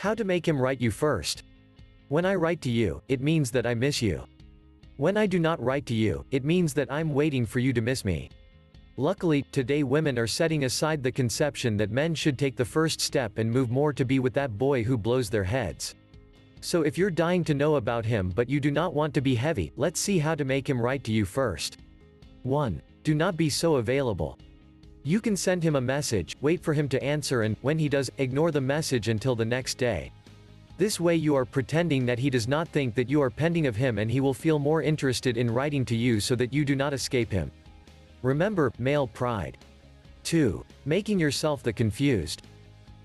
How to make him write you first. When I write to you, it means that I miss you. When I do not write to you, it means that I'm waiting for you to miss me. Luckily, today women are setting aside the conception that men should take the first step and move more to be with that boy who blows their heads. So if you're dying to know about him but you do not want to be heavy, let's see how to make him write to you first. 1. Do not be so available. You can send him a message, wait for him to answer and, when he does, ignore the message until the next day. This way you are pretending that he does not think that you are pending of him and he will feel more interested in writing to you so that you do not escape him. Remember, male pride. 2. Making yourself the confused.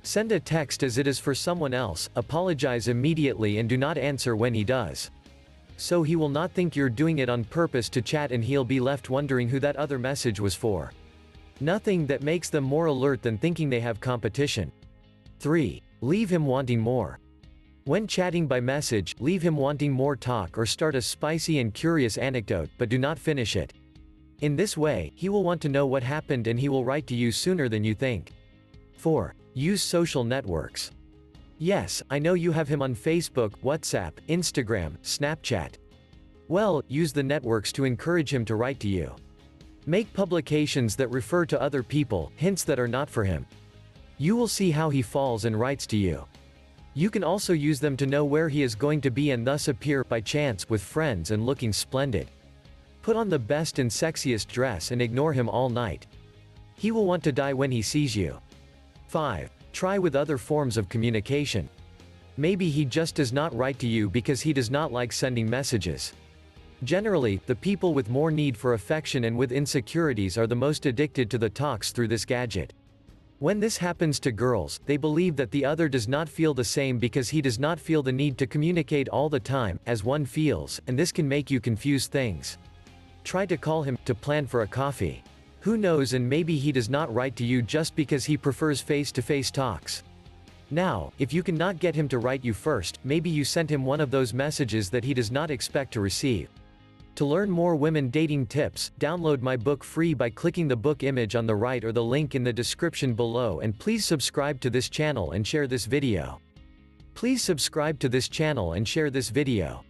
Send a text as it is for someone else, apologize immediately and do not answer when he does. So he will not think you're doing it on purpose to chat and he'll be left wondering who that other message was for. Nothing that makes them more alert than thinking they have competition. 3. Leave him wanting more. When chatting by message, leave him wanting more talk or start a spicy and curious anecdote, but do not finish it. In this way, he will want to know what happened and he will write to you sooner than you think. 4. Use social networks. Yes, I know you have him on Facebook, WhatsApp, Instagram, Snapchat. Well, use the networks to encourage him to write to you. Make publications that refer to other people, hints that are not for him. You will see how he falls and writes to you. You can also use them to know where he is going to be and thus appear, by chance, with friends and looking splendid. Put on the best and sexiest dress and ignore him all night. He will want to die when he sees you. 5. Try with other forms of communication. Maybe he just does not write to you because he does not like sending messages. Generally, the people with more need for affection and with insecurities are the most addicted to the talks through this gadget. When this happens to girls, they believe that the other does not feel the same because he does not feel the need to communicate all the time, as one feels, and this can make you confuse things. Try to call him, to plan for a coffee. Who knows, and maybe he does not write to you just because he prefers face-to-face talks. Now, if you cannot get him to write you first, maybe you sent him one of those messages that he does not expect to receive. To learn more women dating tips, download my book free by clicking the book image on the right or the link in the description below, and please subscribe to this channel and share this video. Please subscribe to this channel and share this video.